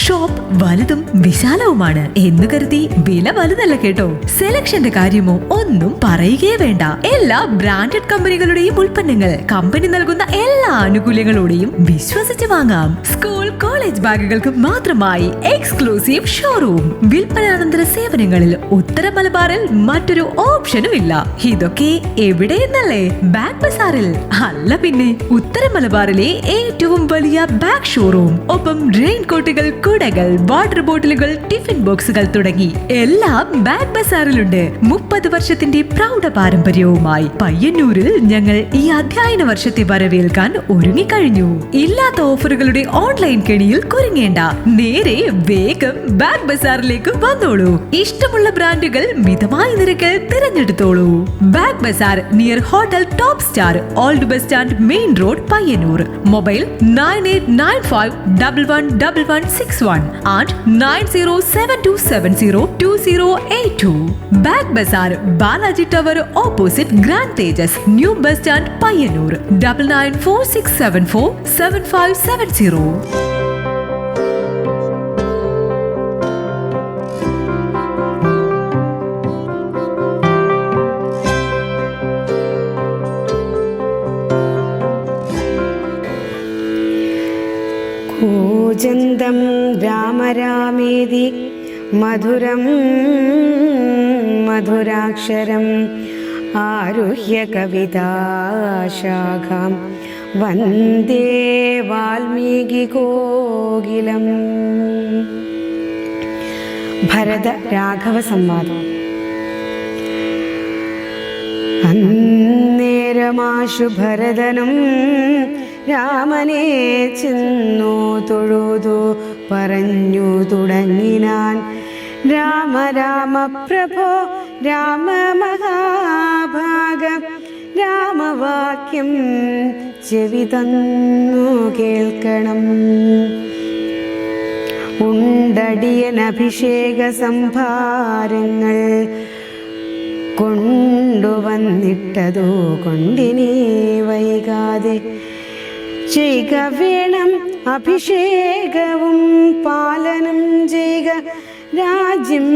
Shop വലുതും വിശാലവുമാണ് എന്ന് കരുതി വില വലുതല്ല കേട്ടോ. സെലക്ഷന്റെ കാര്യമോ ഒന്നും പറയുകയേ വേണ്ട. എല്ലാ ബ്രാൻഡഡ് കമ്പനികളുടെയും ഉൽപ്പന്നങ്ങൾ കമ്പനി നൽകുന്ന എല്ലാ ആനുകൂല്യങ്ങളോടെയും വിശ്വസിച്ച് വാങ്ങാം. സ്കൂൾ കോളേജ് ബാഗുകൾക്ക് മാത്രമായി എക്സ്ക്ലൂസീവ് ഷോറൂം. വിൽപ്പനാനന്തര സേവനങ്ങളിൽ ഉത്തര മലബാറിൽ മറ്റൊരു ഓപ്ഷനും ഇല്ല. ഇതൊക്കെ എവിടെയെന്നല്ലേ? ബാഗ് ബസാറിൽ. അല്ല പിന്നെ, ഉത്തര മലബാറിലെ ഏറ്റവും വലിയ ബാഗ് ഷോറൂം. ഒപ്പം റെയിൻ കോട്ടുകൾ, കുടകൾ, വാട്ടർ ബോട്ടിലുകൾ, ടിഫിൻ ബോക്സുകൾ തുടങ്ങി എല്ലാം ബാഗ് ബസാറിലുണ്ട്. 30 വർഷത്തിന്റെ പ്രൗഢ പാരമ്പര്യവുമായി പയ്യന്നൂരിൽ ഞങ്ങൾ ഈ അധ്യയന വർഷത്തെ വരവേൽക്കാൻ ഒരുങ്ങിക്കഴിഞ്ഞു. ഇല്ലാത്ത ഓഫറുകളുടെ ഓൺലൈൻ കെണിയിൽ കുരുങ്ങേണ്ട. നേരെ വേഗം ബാഗ് ബസാറിലേക്ക് വന്നോളൂ. ഇഷ്ടമുള്ള ബ്രാൻഡുകൾ മിതമായ നിരക്കിൽ തിരഞ്ഞെടുത്തോളൂ. Bag Bazaar near hotel Top Star, old bus stand, main road, Payyanur. Mobile 9895111161 and 9072702082. Bag Bazaar, Balaji tower opposite Grand Tejas, new bus stand, Payyanur. 9946747570. കൂജന്തം രാമ രാമേതി മധുരം മധുരാക്ഷരം ആരുഹ്യ കവിതാശാഖാം വന്ദേ വാൽമീകി കോകിലം. ഭരത രാഘവ സംവാദം. അന്നേരമാശു ഭരതനും രാമനെ ചെന്നു തൊഴുതു പറഞ്ഞു തുടങ്ങിനാൻ. രാമ രാമ പ്രഭോ രാമ മഹാഭാഗ, രാമവാക്യം ചെവി തന്നു കേൾക്കണം. ഉണ്ടടിയനഭിഷേക സംഭാരങ്ങൾ കൊണ്ടുവന്നിട്ടതോ കൊണ്ടിനി വൈകാതെ ചെയ്യുക വേണം. അഭിഷേകവും പാലനം ചെയ്യുക. രാജ്യം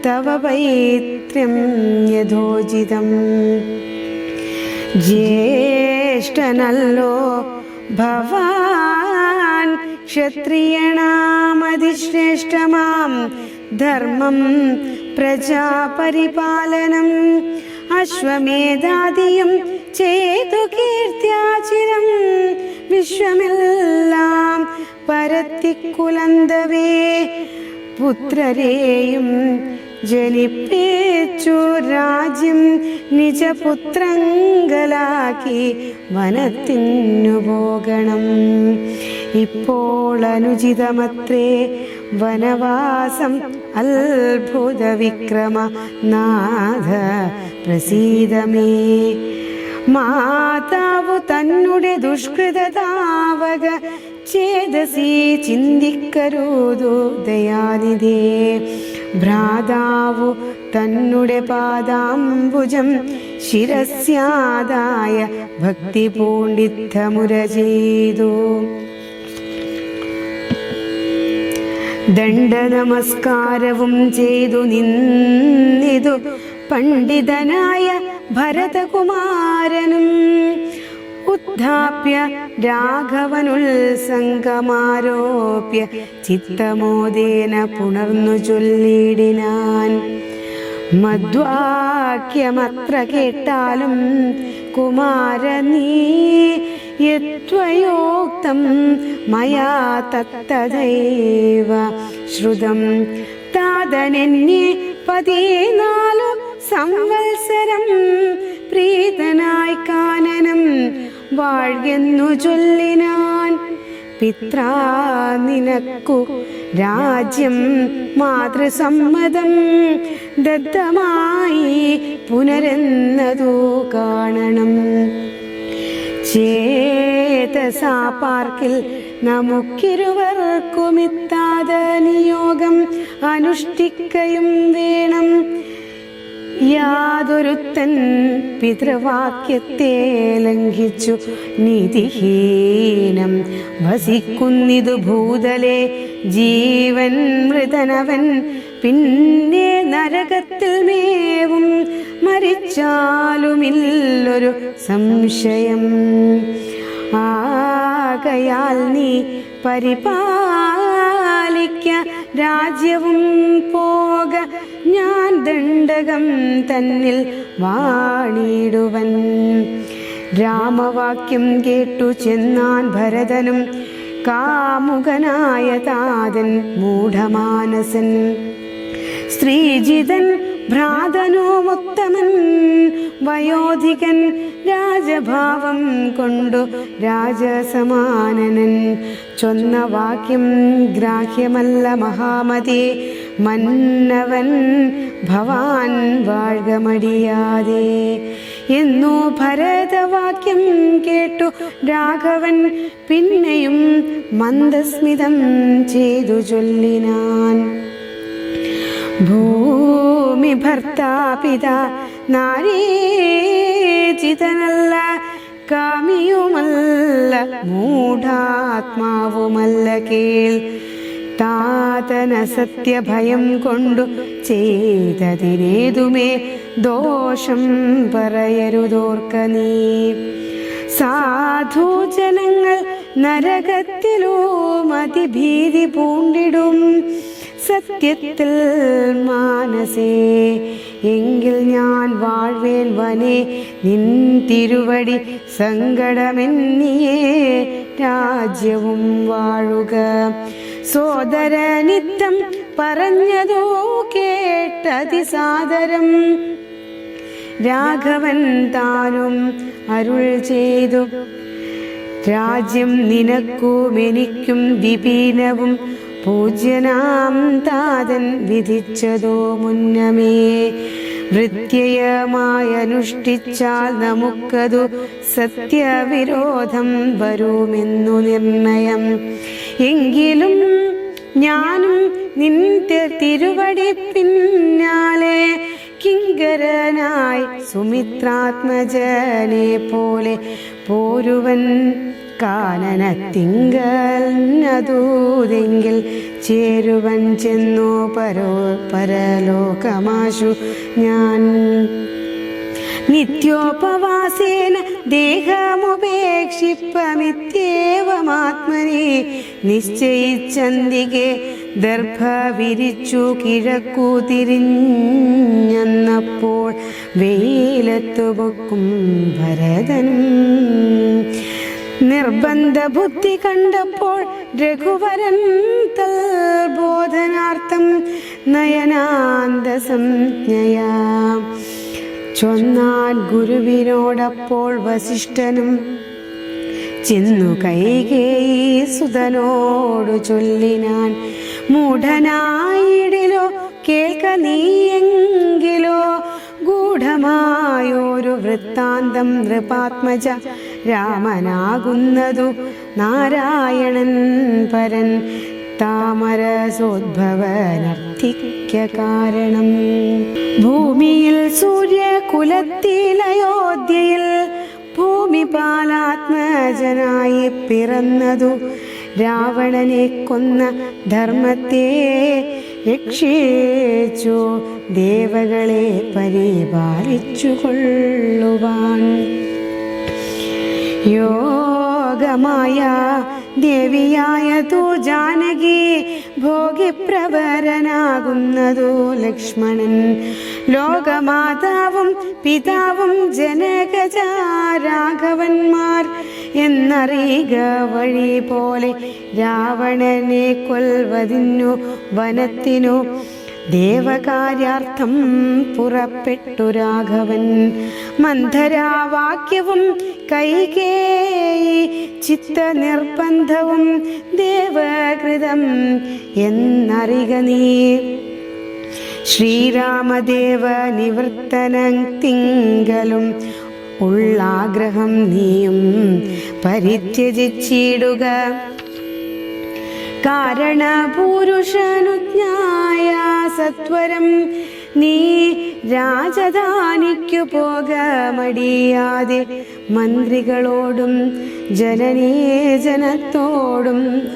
തവ പൈത്രം യഥോചിതം. ജ്യേഷ്ഠനല്ലോ ഭവാൻ, ക്ഷത്രിയണാമതിശ്രേഷ്ഠമാം ധർമ്മം പ്രജാപരിപാലനം. അശ്വമേധാദിയും ചെയ്തു കീർത്തിയാചിരം. വിശ്വമെല്ലാം പരത്തിക്കുലന്തവേ പുത്രരെയും ജനിപ്പിച്ചു. രാജ്യം നിജപുത്രങ്കലാക്കി വനത്തിനു പോകണം. ഇപ്പോൾ അനുചിതമത്രേ വനവാസം. അത്ഭുത വിക്രമ നാഥ പ്രസീദമേ. മാതാവു തന്നുടെ ദുഷ്കൃതതാവക ചേതസി ചിന്തിക്കരുതു ദയാനിധേ. ഭ്രാതാവു തന്നുടെ പാദാംബുജം ശിരസ്യാദായ ഭക്തി പൂണ്ടിത്തമുര ചെയ്തു. ദണ്ഡനമസ്കാരവും ചെയ്തു നിന്നിതു പണ്ഡിതനായ ഭരതകുമാരനും. ഉദ്ധാപ്യ രാഘവനുത്സംഗമാരോപ്യ ചിത്തമോദേന പുണർന്നു ചൊല്ലിടിനാൻ. മദ്വാക്യമത്ര കേട്ടാലും കുമാരനീ യത്വയോക്തം മയാ തത്തദൈവ ശ്രുതം. താതനെന്നെ 14 സംവത്സരം പ്രീതനായി കാനനം വാഴ്ന്നു ചൊല്ലിനാൻ. പിത്രാ നിനക്കു രാജ്യം മാതൃസമ്മതം ദത്തമായി പുനരെന്നതു കാണണം. ചേതസാ പാർക്കിൽ നമുക്കിരുവർക്കുമിത്താത നിയോഗം അനുഷ്ഠിക്കയും വേണം. യാതൊരുത്തൻ പിതൃവാക്യത്തെ ലംഘിച്ചു നീതിഹീനം വസിക്കുന്നിതു ഭൂതലെ ജീവൻ മൃതനവൻ പിന്നെ നരകത്തിൽ മേവും, മരിച്ചാലുമില്ലൊരു സംശയം. ആകയാൽ നീ പരിപാലിക്ക രാജ്യവും പോക, ഞാൻ ദണ്ഡകം തന്നിൽ വാണിടുവൻ. രാമവാക്യം കേട്ടു ചെന്നാൻ ഭരതനും കാമുകനായ താതൻ മൂഢമാനസൻ. സ്ത്രീജിതൻ ഭ്രാതനോമുത്തമൻ വയോധികൻ, രാജഭാവം കൊണ്ടു രാജസമാനനൻ. ചൊന്ന വാക്യം ഗ്രാഹ്യമല്ല മഹാമതി, മന്നവൻ ഭവാൻ വാഴ്ക മടിയാതെ എന്നു ഭരതവാക്യം കേട്ടു രാഘവൻ. പിന്നെയും മന്ദസ്മിതം ചെയ്തു ചൊല്ലിനാൻ, ഭൂമി ഭർത്താപിത നാരീചിതനല്ല, കാമിയുമല്ല മൂഢാത്മാവുമല്ല കേൾ. താതന സത്യഭയം കൊണ്ടു ചെയ്തതിനേതുമേ ദോഷം പറയരുതോർക്ക നീ. സാധുജനങ്ങൾ നരകത്തിലോ അതിഭീതി പൂണ്ടിടും, സത്യത്തിൽ മാനസേ എങ്കിൽ ഞാൻ വാഴ്വേൻ വനെ. നിൻ തിരുവടി സങ്കടമെന്നിയേ രാജ്യവും വാഴുക. സോദരനിത്തം പറഞ്ഞതോ കേട്ടതിസാദരം, രാഘവൻ താനും അരുൾ ചെയ്തു, രാജ്യം നിനക്കും എനിക്കും വിപീനവും, പൂജ്യനാം താതൻ വിധിച്ചതോ മുന്നമേ. വൃത്യയമായി അനുഷ്ഠിച്ചാൽ നമുക്കതു സത്യവിരോധം വരുമെന്നു നിർണയം. എങ്കിലും ഞാനും നിന്റെ തിരുവടി പിന്നാലെ കിങ്കരനായി സുമിത്രാത്മജനെ പോലെ പോരുവൻ. കാനനത്തിങ്കൽ നദൂതെങ്കിൽ ചേരുവൻ ചെന്നു പരലോകമാശു ഞാൻ. നിത്യോപവാസേന ദേഹമുപേക്ഷിപ്പമിത്യേവമാത്മനെ നിശ്ചയിച്ചന്തികെ ദർഭ വിരിച്ചു കിഴക്കു തിരിഞ്ഞപ്പോൾ വെയിലത്തു പൊക്കും ഭരതനും. നിർബന്ധ ബുദ്ധി കണ്ടപ്പോൾ രഘുവരൻ തൽബോധനാർത്ഥം നയനാന്തസംജ്ഞയാ ചൊന്നാൻ ഗുരുവിനോടപ്പോൾ വസിഷ്ഠനും. ചെന്നു കൈകേയി സുതനോടു ചൊല്ലിനാൻ, മൂഢനായിടിലോ കേൾക്ക നീയെങ്കിലോ ഗൂഢമായൊരു വൃത്താന്തം. നൃപാത്മജ രാമനാകുന്നതു നാരായണൻ പരൻ, താമരസോദ്ഭവനർത്ഥിക്ക കാരണം. ഭൂമിയിൽ സൂര്യകുലത്തിലയോധ്യയിൽ ഭൂമിപാലാത്മജനായി പിറന്നതു, രാവണനെ കൊന്ന ധർമ്മത്തെ രക്ഷിച്ചു ദേവകളെ പരിപാലിച്ചു കൊള്ളുവാൻ. യോഗമായ ദേവിയായ തു ജാനകി, ഭോഗിപ്രവരനാകുന്നതു ലക്ഷ്മണൻ. ലോകമാതാവും പിതാവും ജനകജ രാഘവന്മാർ എന്നറിയുക വഴി പോലെ. രാവണനെ കൊൽവതിന്നു വനത്തിനു ദേവകാര്യാർത്ഥം പുറപ്പെട്ടു രാഘവൻ. മന്ധരാവാക്യവും കൈകേയി ചിത്തനിർബന്ധവും ദേവകൃതം എന്നറിക നീ. ശ്രീരാമദേവ നിവൃത്തനത്തിങ്കലും ഉള്ളാഗ്രഹം നീയും പരിത്യജിച്ചിടുക. കാരണപുരുഷനുജ്ഞായ സത്വരം നീ രാജധാനിക്കു പോകമടിയാതെ മന്ത്രികളോടും ജനനീജനത്തോടും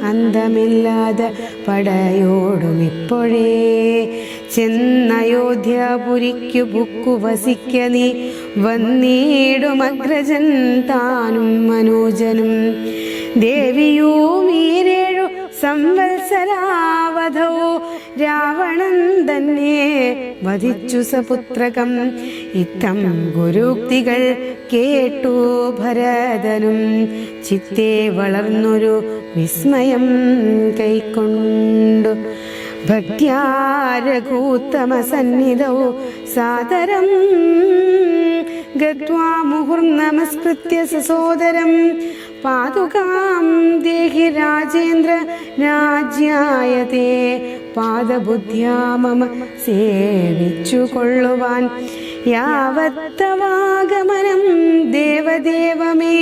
അന്തമില്ലാതെ പടയോടും ഇപ്പോഴേ ചെന്നയോധ്യാപുരിക്കു പുക്കു വസിക്ക നീ വന്നീടുമഗ്രജൻ താനും മനോജനും ദേവിയും ഈരേഴു സംവത്സരാവധോ രാവണൻ തന്നെ വധിച്ചു സപുത്രകം. ഇത്തം ഗുരുക്തികൾ കേട്ടു ഭരതനും ചിത്തേ വളർന്നൊരു വിസ്മയം കൈക്കൊണ്ടു ഭക്ത്യാ രഘൂത്തമസന്നിധൗ സാദരം ഗത്വാ മുഹുർനമസ്കൃത്യ സസോദരം പാതുകാം ദേഹി രാജേന്ദ്ര രാജ്യായതേ പാദബുദ്ധ്യാ മമ സേവിച്ചു കൊള്ളുവാൻ യാവത്തവാഗമനം ദേവദേവമേ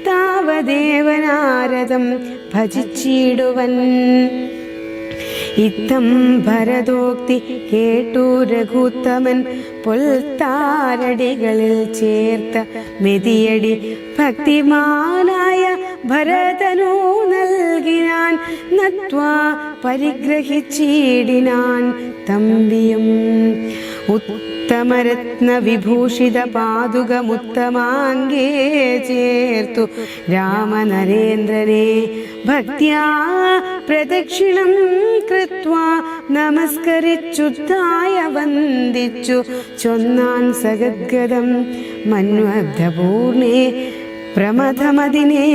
താവദേവനാരദം ഭജിച്ചിടുവൻ. ഇത്തം ഭരതോക്തി കേട്ടു രഘുത്തമൻ പുൽത്താരടികളിൽ ചേർത്ത മെതിയടി ഭക്തിമാനായ ഭരതനു നൽകിനാൻ നത്വാ പരിഗ്രഹിച്ചിടിനാൻ തമ്പിയും. ഉത്തമരത്ന വിഭൂഷിത പാതുകമുത്തമാംഗേ ചേർത്തു രാമനരേന്ദ്രനെ ഭക്ത്യാ പ്രദക്ഷിണം കൃത്വാ നമസ്കരിച്ചുദ്ധായ വന്ദിച്ചു ചൊന്നാൻ സഗദ്ഗദം മന്വബ്ധപൂർണേ പ്രമഥമദിനേ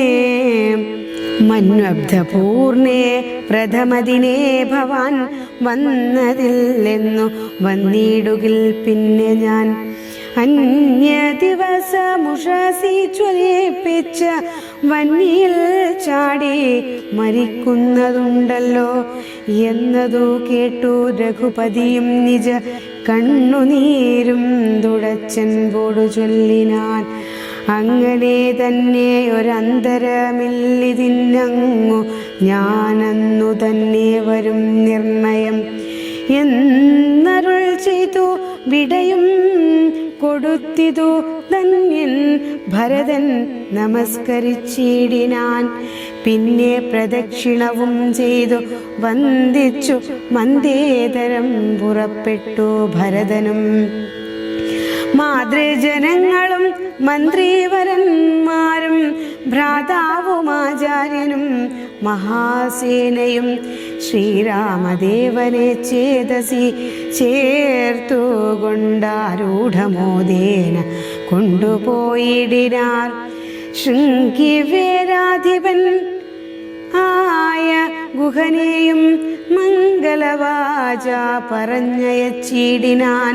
മന്വബ്ധപൂർണേ പ്രഥമദിനേ ഭവാൻ വന്നതില്ലെന്നു വന്നിടുകിൽ പിന്നെ ഞാൻ അന്യ ദിവസമുഷസി ജ്വലിപ്പിച്ച വന്നിയിൽ ചാടി മരിക്കുന്നതുണ്ടല്ലോ എന്നതു കേട്ടു രഘുപതിയും നിജ കണ്ണുനീരും തുടച്ചൻപോടു ചൊല്ലിനാൻ. അങ്ങനെ തന്നെ ഒരന്തരമില്ലിതിന്നങ്ങു ഞാനന്നു തന്നെ വരും നിർണയം എന്നരുൾ ചെയ്തു വിടയും കൊടുത്തിതു ധന്യൻ ഭരതൻ നമസ്കരിച്ചിടിനാൻ. പിന്നെ പ്രദക്ഷിണവും ചെയ്തു വന്ദിച്ചു മന്ദേതരം പുറപ്പെട്ടു ഭരതനും. മാതൃജനങ്ങളും മന്ത്രിവരന്മാരും ഭ്രാതാവുമാചാര്യനും മഹാസേനയും ശ്രീരാമദേവനെ ചേതസി ചേർത്തുകൊണ്ടാരൂഢമോദേന കൊണ്ടുപോയിടിനാർ. ശൃംഗിവേരാധിപൻ ആയ ഗുഹനെയും മംഗളവാച പറഞ്ഞയച്ചിടിനാൻ.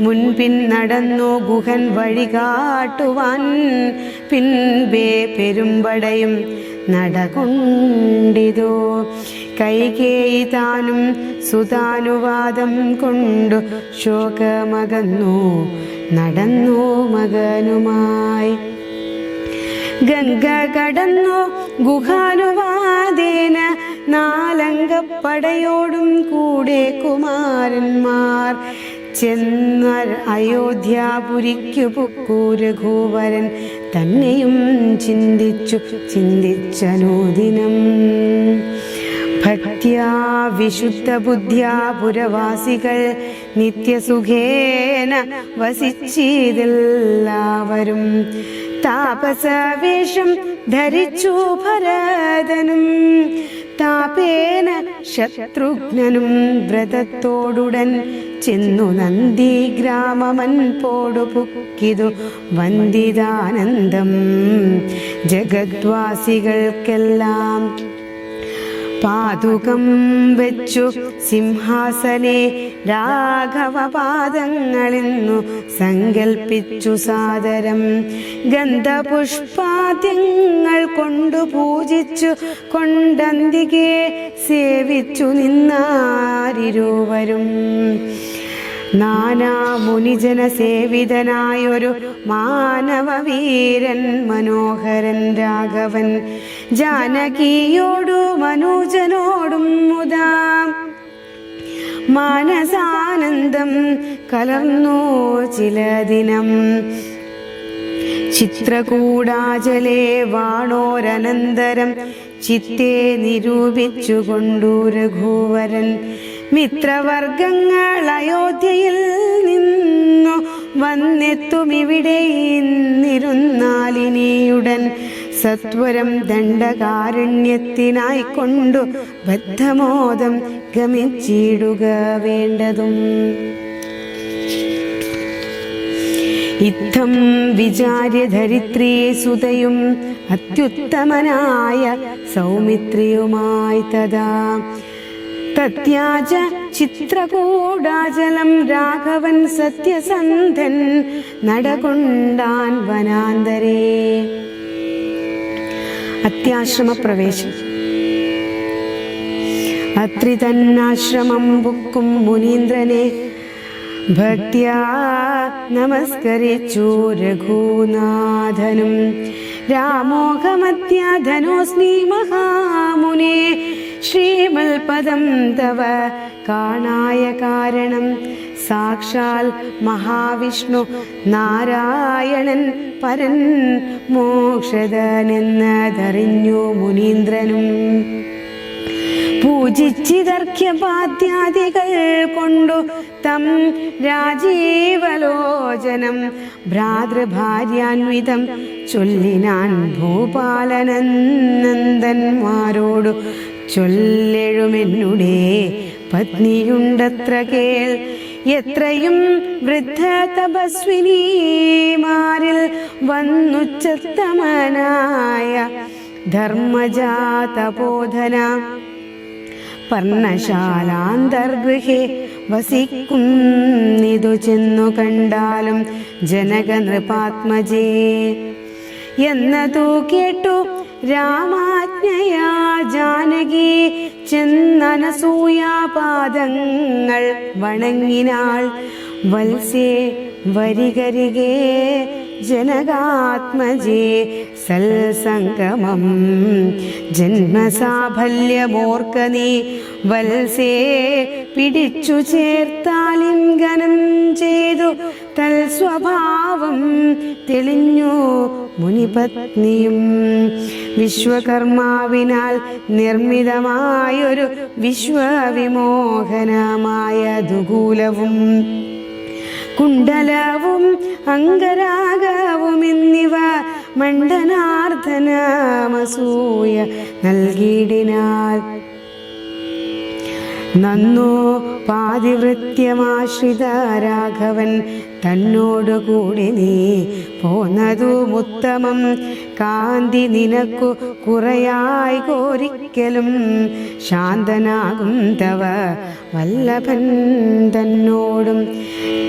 മുൻപിൻ നടന്നു ഗുഹൻ വഴി കാട്ടുവാൻ പിൻപേ പെരുമ്പടയും നടകൊണ്ടിതോ. കൈകേയി താനും സുതാനുവാദം കൊണ്ടു ശോകമകന്നു നടന്നു മകനുമായി. ഗംഗ കടന്നു ഗുഹാനുവാദേന നാലംഗപ്പടയോടും കൂടെ കുമാരന്മാർ ചെന്ന അയോധ്യാപുരിക്കു പുക്കു രഘുവരൻ തന്നെയും ചിന്തിച്ചനൂദിനം. ഭക്ത്യാ വിശുദ്ധ ബുദ്ധ്യാ പുരവാസികൾ നിത്യസുഖേന വസിച്ചിതെല്ലാവരും. താപസവേഷം ധരിച്ചു ഭരതനും താപേന ശത്രുഘ്നനും വ്രതത്തോടുടൻ ചെന്നു നന്ദി ഗ്രാമമൻ പോടു പുക്കിതു വന്ദിതാനന്ദം ജഗദ്വാസികൾക്കെല്ലാം. പാതുകം വെച്ചു സിംഹാസനെ രാഘവപാദങ്ങളെന്നു സങ്കൽപ്പിച്ചു സാദരം. ഗന്ധപുഷ്പാദ്യങ്ങൾ കൊണ്ടു പൂജിച്ചു കൊണ്ടന്തികെ സേവിച്ചു നിന്നാരിരുവരും. നാനാ മുനിജന സേവിതനായൊരു മാനവവീരൻ മനോഹരൻ രാഘവൻ ജാനകിയോടു മനോജനോടും മുതാ മാനസാനന്ദം കലർന്നു ചില ദിനം. ചിത്രകൂടാചലേ വാണോരനന്തരം ചിത്തെ നിരൂപിച്ചുകൊണ്ടു രഘുവരൻ മിത്രവർഗങ്ങൾ അയോധ്യയിൽ നിന്നു വന്നെത്തുമിവിടെ ഇന്നിരുന്നാലിനിയുടൻ സത്വരം ദണ്ഡകാരണ്യത്തിനായിക്കൊണ്ടു ബദ്ധമോദം ഗമിച്ചിടുക വേണ്ടതും. ഇത്തം വിചാര്യ ധരിത്രീ സുതയും അത്യുത്തമനായ സൗമിത്രിയുമായി തഥാ തത്യാച ചിത്രകൂടാചലം രാഘവൻ സത്യസന്ധൻ നടകൊണ്ടാൻ വനാന്തരേ. അത്യാശ്രമപ്രവേശം. അത്രി തന്നാശ്രമം ബുക്കും മുനീന്ദ്രനെ ഭക്ത്യാ നമസ്കരിച്ചു രഘുനാഥനും. രാമോഹമത്യാധനോസ്മി മഹാമുനെ ശ്രീമൽപദം തവ കാണായ കാരണം സാക്ഷാൽ മഹാവിഷ്ണു നാരായണൻ പരൻ മോക്ഷദനെന്നതറിഞ്ഞു മുനീന്ദ്രനും. പൂജിച്ചിതർഘ്യപാദ്യാദികൾ കൊണ്ടു തം രാജീവലോചനം ഭ്രാതൃഭാര്യാന്വിതം ചൊല്ലിനാൻ ഭൂപാലനന്ദന്മാരോടു. ചൊല്ലെഴുമെന്നുടേ പത്നിയുണ്ടത്ര കേൾ, എത്രയും വൃദ്ധ തപസ്വിനിമാരിൽ വന്നുച്ചത്തമനായ ധർമ്മജാതപോധന പർണശാലാന്തർഗൃഹേ വസിക്കുന്നിതു ചെന്നു കണ്ടാലും ജനക നൃപാത്മജേ എന്നതു കേട്ടു രാമാജ്ഞയാ ജാനകി ചെന്നനസൂയാപാദങ്ങൾ വണങ്ങിനാൾ. വത്സേ വരികരികേ ജനകാത്മജേ സൽസംഗമം ജന്മസാഫല്യമോർക്ക നീ വത്സേ പിടിച്ചു ചേർത്താലിംഗനം ചെയ്തു തൽസ്വഭാവം തെളിഞ്ഞു മുനിപത്നിയും. വിശ്വകർമാവിനാൽ നിർമ്മിതമായൊരു വിശ്വവിമോഹനമായ ദുകൂലവും കുണ്ടലവും അംഗരാഗവും എന്നിവ മണ്ഡനാർദ്ദനമസൂയ നൽകിയിടിനാൽ. നന്നു പാതിവൃത്യമാശ്രിത രാഘവൻ തന്നോടുകൂടി നീ പോന്നതുമുത്തമം. കാന്തി നിനക്കു കുറയായി കോരിക്കലും ശാന്തനാകും തവ വല്ലഭൻ തന്നോടും.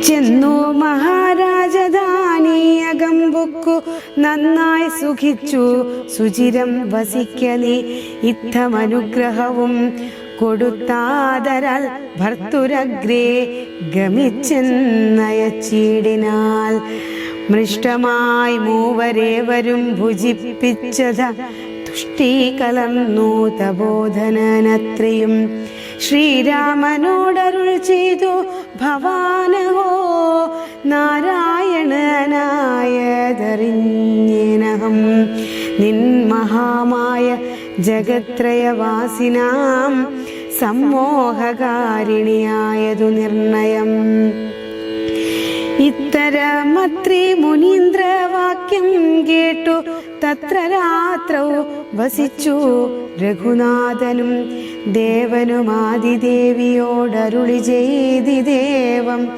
ചെന്നു മഹാരാജധാനിയകം ബുക്കു നന്നായി സുഖിച്ചു സുചിരം വസിക്ക നീ. ഇത്തമനുഗ്രഹവും കൊടുത്താതരാൽ ഭർത്തുരഗ്രേ ഗമിച്ചെന്നയച്ചിടിനാൽ. മൃഷ്ടമായി മൂവരേവരും ഭുജിപ്പിച്ചത തുഷ്ടി കലർന്നു തബോധനനത്രയും. ശ്രീരാമനോടരുൾ ചെയ്തു ഭവാനഹോ നാരായണനായതറിഞ്ഞേനഹം. നിൻ മഹാമായ ജഗത്രയവാസിനാം സമ്മോഹകാരിണിയായതു നിർണയം. ഇത്തരമത്രി മുനീന്ദ്രവാക്യം കേട്ടു തത്ര രാത്രൗ വസിച്ചു രഘുനാഥനും. ദേവനുമാതിദേവിയോടരുളി ചെയ്തിദേവം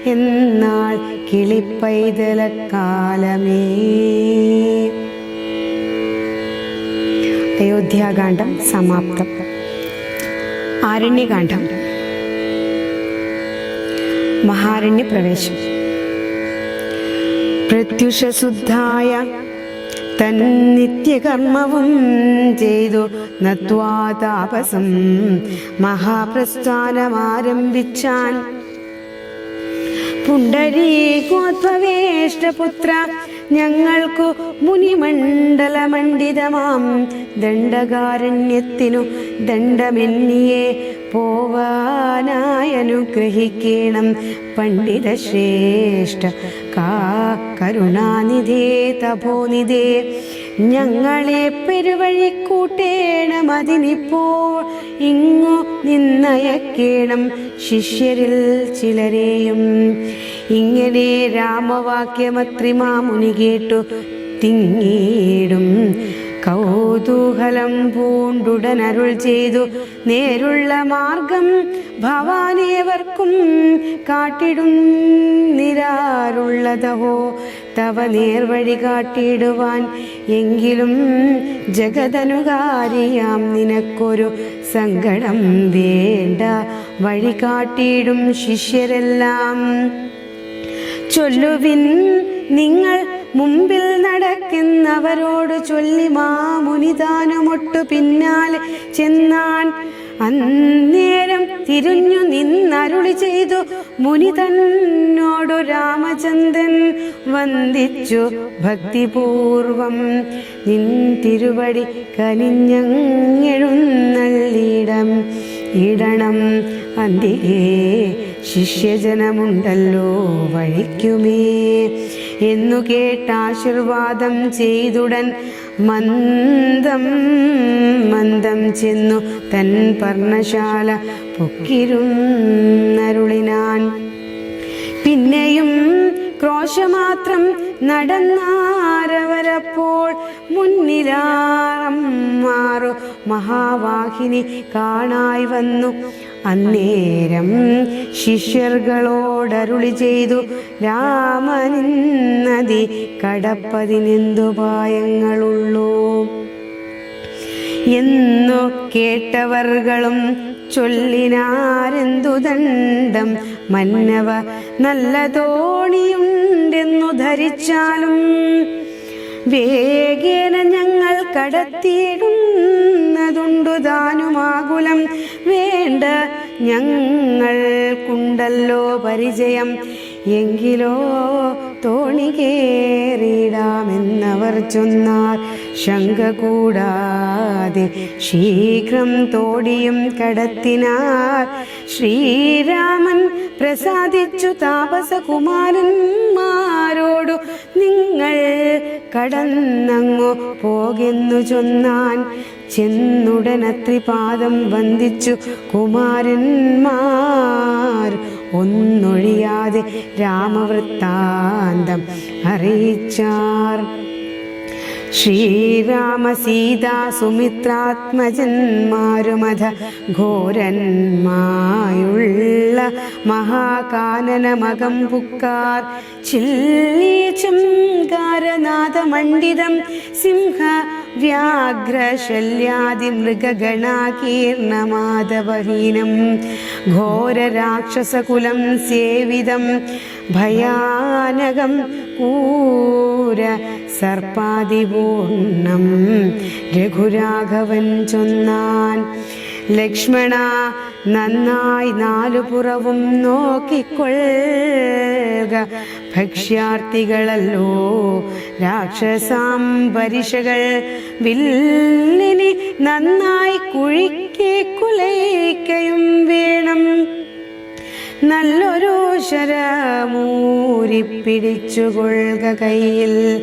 എന്നാൾ കിളിപ്പൈതലക്കാലമേ. അയോധ്യാകാന്ഡം സമാപ്തം. ആരണ്യകാന്ഡം. മഹാരണ്യപ്രവേശം. പ്രത്യുഷശുദ്ധായ തന്നിത്യകർമ്മവും ചെയ്തു നത്വാ താപസം മഹാപ്രസ്ഥാനമാരംഭിച്ചാൻ. പുണ്ഡരീകോദ്ഭവേഷ്ടപുത്ര ഞങ്ങൾക്കു മുനിമണ്ഡലമണ്ഡിതമാം ദണ്ഡകാരണ്യത്തിനു ദണ്ഡമെന്നിയെ പോവാനായി അനുഗ്രഹിക്കണം. പണ്ഡിത ശ്രേഷ്ഠ കരുണാനിധേ തപോനിധേ ഞങ്ങളെ പെരുവഴിക്കൂട്ടേണം. അതിനിപ്പോൾ ഇങ്ങു നിന്നയക്കേണം ശിഷ്യരിൽ ചിലരെയും. ഇങ്ങനെ രാമവാക്യമത്രിമാമുനി കേട്ടു തിങ്ങിയിടും കൗതൂഹലം പൂണ്ടുടനരുൾ ചെയ്തു. നേരുള്ള മാർഗം ഭവാനേവർക്കും കാട്ടിടും നിരാരുള്ളതഹോ തവ നേർവഴി കാട്ടിടുവാൻ. എങ്കിലും ജഗതനുകാരിയാം നിനക്കൊരു സങ്കടം വേണ്ട. വഴി കാട്ടിടും ശിഷ്യരെല്ലാം. ചൊല്ലുവിൻ നിങ്ങൾ മുമ്പിൽ നടക്കുന്നവരോട് ചൊല്ലി. മാമുനിതാനുമൊട്ടു പിന്നാലെ ചെന്നാൻ. അന്നേരം തിരിഞ്ഞു നിന്നരുളി ചെയ്തു മുനി തന്നോടു രാമചന്ദ്രൻ വന്ദിച്ചു ഭക്തിപൂർവം. നിൻ തിരുവടി കനിഞ്ഞെഴുന്നള്ളിടം ഇടണം. അന്തികേ ശിഷ്യജനമുണ്ടല്ലോ വഴിക്കുമേ എന്നു കേട്ടാശീർവാദം ചെയ്തുടൻ മന്ദം മന്ദം ചെന്നു തൻ പർണശാല പൊക്കിരുന്നരുളിനാൻ. പിന്നെയും ക്രോശമാത്രം നടന്നാരവരപ്പോൾ മുന്നിലാറം മാറു മഹാവാഹിനി കാണായി വന്നു. അന്നേരം ശിഷ്യർകളോടരുളി ചെയ്തു. രാമനിന്നതി കടപ്പതിനെന്തുപായങ്ങളുള്ളൂ എന്നു കേട്ടവർകളും ചൊല്ലിനാരെന്തു ദണ്ഡം. മന്നവ നല്ല തോണിയുണ്ടെന്നു ധരിച്ചാലും വേഗേന ഞങ്ങൾ കടത്തിയിടുന്നതുണ്ടു താനുമാകുലം വേണ്ട. ഞങ്ങൾക്കുണ്ടല്ലോ പരിചയം. എങ്കിലോ തോണി കേറിടാമെന്നവർ ചൊന്നാർ. ശങ്ക കൂടാതെ ശീഘ്രം തോടിയും കടത്തിനാർ. ശ്രീരാമൻ പ്രസാദിച്ചു താപസകുമാരന്മാരോടു നിങ്ങൾ കടന്നങ്ങു പോകെന്നു ചൊന്നാൻ. ചെന്നുടനത്രിപാദം വന്ദിച്ചു കുമാരന്മാർ. ഒന്നൊഴിയാതെ രാമവൃത്താന്തം അറിയിച്ചാർ. ശ്രീരാമ സീതാ സുമിത്രാത്മജന്മാരുമധ ഘോരന്മായുള്ള മഹാകാനനമകം പുക്കാർ. ചില്ലീചംകാരനാഥമണ്ഡിതം സിംഹ വ്യാഘ്രശല്യാദി മൃഗഗണാകീർണമാധവഹീനം ഘോരരാക്ഷസകുലം സേവിതം ഭയാനകം കൂര സർപ്പാദിപൂർണം രഘുരാഘവൻ ചൊന്നാൻ. ലക്ഷ്മണ നന്നായി നാലുപുറവും നോക്കിക്കൊള്ളുക. ഭക്ഷ്യാർത്ഥികളല്ലോ രാക്ഷസാംബരിഷകൾ. വില്ലിനി നന്നായി കുഴിക്കെ കുലയ്ക്കയും വേണം. നല്ലൊരു ശരമൂരിപ്പിടിച്ചുകൊള്ളുക കയ്യിൽ.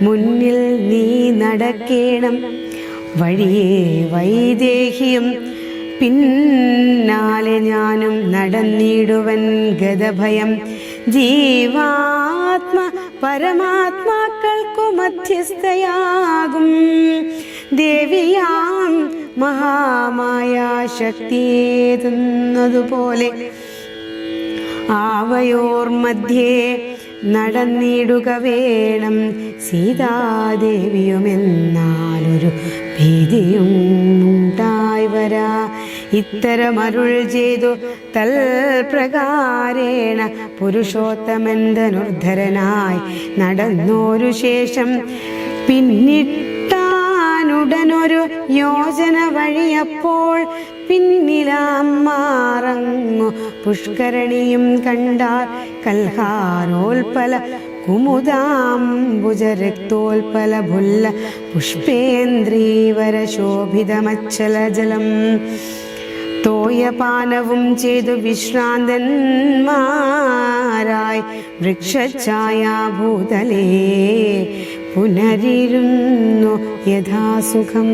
മുന്നിൽ നീ നടക്കേണം വഴിയേ വൈദേഹിയും. പിന്നാലെ ഞാനും നടന്നിടുവൻ ഗതഭയം. ജീവാത്മ പരമാത്മാക്കൾക്കു മധ്യസ്ഥയാകും ദേവിയാം മഹാമായ ശക്തിയേതുന്നതുപോലെ ആവയോർ മധ്യേ നടന്നിടുക വേണം. സീതാദേവിയുമെന്നാലൊരു ഭീതിയും ഉണ്ടായി വരാ. ഇത്തരമരുൾ ചെയ്തു തൽപ്രകാരേണ പുരുഷോത്തമൻ ധനുർധരനായി നടന്നോരു ശേഷം പിന്നിട്ടാനുടനൊരു യോജന വഴിയപ്പോൾ പിന്നിലാം മാറങ്ങു പുഷ്കരണിയും കണ്ടാർ. കൽഹാരോൽപല കുമുദാംബുജരക്തോൽപല ഭുല്ല പുഷ്പേന്ദ്രീവര ശോഭിതമച്ചലജലം. തോയ തോയപാനവും ചെയ്തു വിശ്രാന്തന്മാരായി വൃക്ഷഛായാഭൂതലേ പുനരിരുന്നു യഥാസുഖം.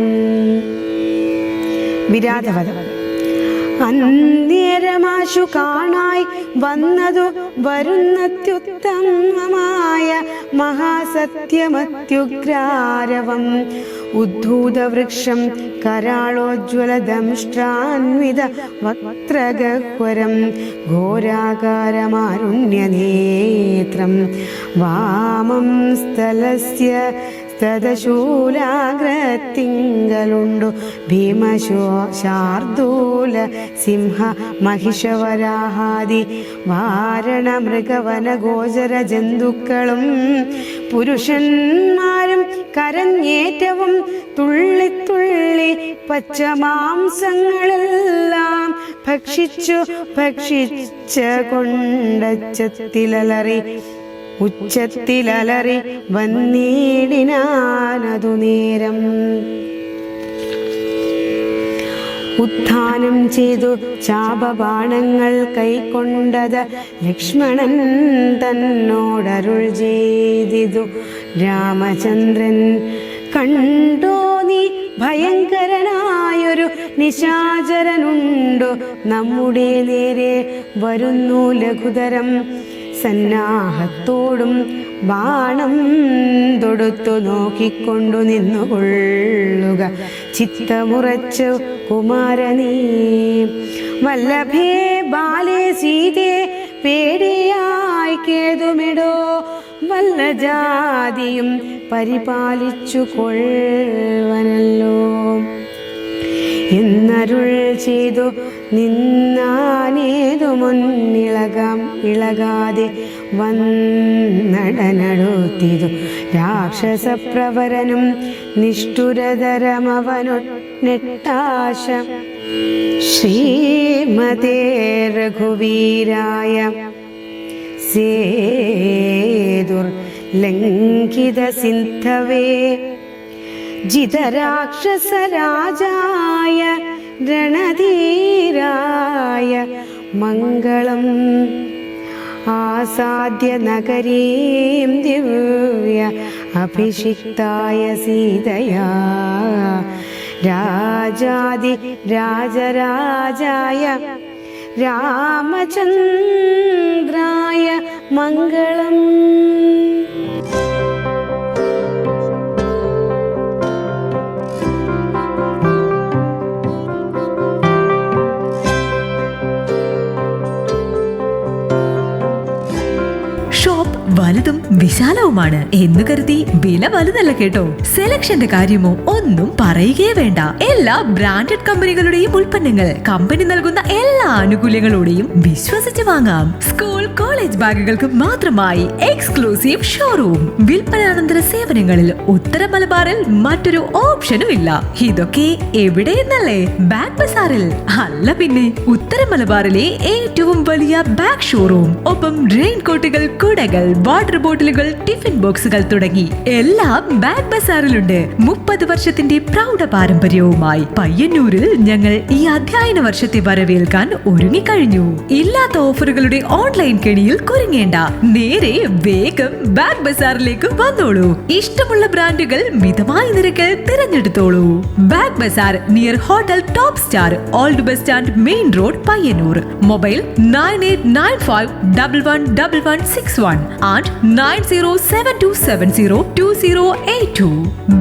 വിരാതവധം. അന്യരമാശു കാണായി വന്നതു വരുന്നത്യുത്തമമായ മഹാസത്യമത്യുഗ്രാരവം ഉദ്ധൂതവൃക്ഷം കരാളോജ്വലദംഷ്ട്രാന്വിത വക്ത്രഗഹ്വരം ഘോരാകാരമാരുണ്യനേത്രം വാമം സ്ഥലസ്യ തദശൂലാഗ്രത്തിങ്കലുണ്ടു ഭീമശാർദൂല സിംഹ മഹിഷവരാഹാദി വാരണ മൃഗവന ഗോചര ജന്തുക്കളും പുരുഷന്മാരും കരഞ്ഞേറ്റവും തുള്ളിത്തുള്ളി പച്ചമാംസങ്ങളെല്ലാം ഭക്ഷിച്ച കൊണ്ടച്ചത്തിലറി ഉച്ചത്തിലലറി വന്നീടിനാനതു നേരം. ഉത്ഥാനം ചെയ്തു ചാപബാണങ്ങൾ കൈക്കൊണ്ടത് ലക്ഷ്മണൻ തന്നോടരുൾ ചെയ്തിതു രാമചന്ദ്രൻ. കണ്ടോ നീ ഭയങ്കരനായൊരു നിശാചരനുണ്ടു നമ്മുടെ നേരെ വരുന്നു ലഘുതരം. സന്നാഹത്തോടും ബാണം തൊടുത്തു നോക്കിക്കൊണ്ടു നിന്നുകൊള്ളുക ചിത്തമുറച്ചു കുമാരനീ. വല്ലഭേ ബാലേ സീതേ പേടിയായി കേതുമിടോ വല്ല ജാതിയും പരിപാലിച്ചു കൊള്ളുവനല്ലോ എന്നരുൾ ചെയ്തു നിന്നാനേതു ഇളകാതെ വന്നടനടുത്തിതു രാക്ഷസപ്രവരനും നിഷ്ഠുരതരമവനൊട്ടാശ. ശ്രീമതേ രഘുവീരായ സേതുർലംഘിത സിന്ധവേ ജിതരാക്ഷസരാജായ രണധീരായ മംഗളം. ആസാദ്യ നഗരീം ദിവ്യ അഭിഷിക്തായ സീതയാ രാജാദി രാജരാജായ രാമചന്ദ്രായ മംഗളം. വലുതും വിശാലവുമാണ് എന്ന് കരുതി വില വലുതല്ല കേട്ടോ. സെലക്ഷന്റെ കാര്യമോ ഒന്നും പറയുകയേ വേണ്ട. എല്ലാ ബ്രാൻഡഡ് കമ്പനികളുടെയും ഉൽപ്പന്നങ്ങൾ കമ്പനി നൽകുന്ന എല്ലാ ആനുകൂല്യങ്ങളോടെയും വിശ്വസിച്ച് വാങ്ങാം. സ്കൂൾ കോളേജ് ബാഗുകൾക്ക് മാത്രമായി എക്സ്ക്ലൂസീവ് ഷോറൂം. വിൽപ്പനാനന്തര സേവനങ്ങളിൽ ഉത്തര മലബാറിൽ മറ്റൊരു ഓപ്ഷനും ഇല്ല. ഇതൊക്കെ എവിടെയെന്നല്ലേ? ബാഗ് ബസാറിൽ. അല്ല പിന്നെ, ഉത്തര മലബാറിലെ ഏറ്റവും വലിയ ബാഗ് ഷോറൂം. ഒപ്പം റെയിൻ കോട്ടുകൾ, കുടകൾ, വാട്ടർ ബോട്ടിലുകൾ, ടിഫിൻ ബോക്സുകൾ തുടങ്ങി എല്ലാം ബാഗ് ബസാറിലുണ്ട്. 30 വർഷത്തിന്റെ പ്രൗഢ പാരമ്പര്യവുമായി പയ്യന്നൂരിൽ ഞങ്ങൾ ഈ അധ്യയന വർഷത്തെ വരവേൽക്കാൻ ഒരുങ്ങിക്കഴിഞ്ഞു. ഇല്ലാത്ത ഓഫറുകളുടെ ഓൺലൈൻ കെണിയിൽ കുരുങ്ങേണ്ട. നേരെ വേഗം ബാഗ് ബസാറിലേക്ക് വന്നോളൂ. ഇഷ്ടമുള്ള ബ്രാൻഡുകൾ മിതമായ നിരക്കിൽ തിരഞ്ഞെടുത്തോളൂ. Bag Bazaar near hotel Top Star, old bus stand, main road, Payyanur. Mobile 9895111161 and 9072702082.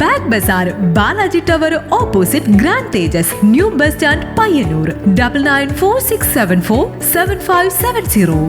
Bag Bazaar, Balaji Tower opposite Grand Tejas, New Bus Stand, Payyanur. 9946747570.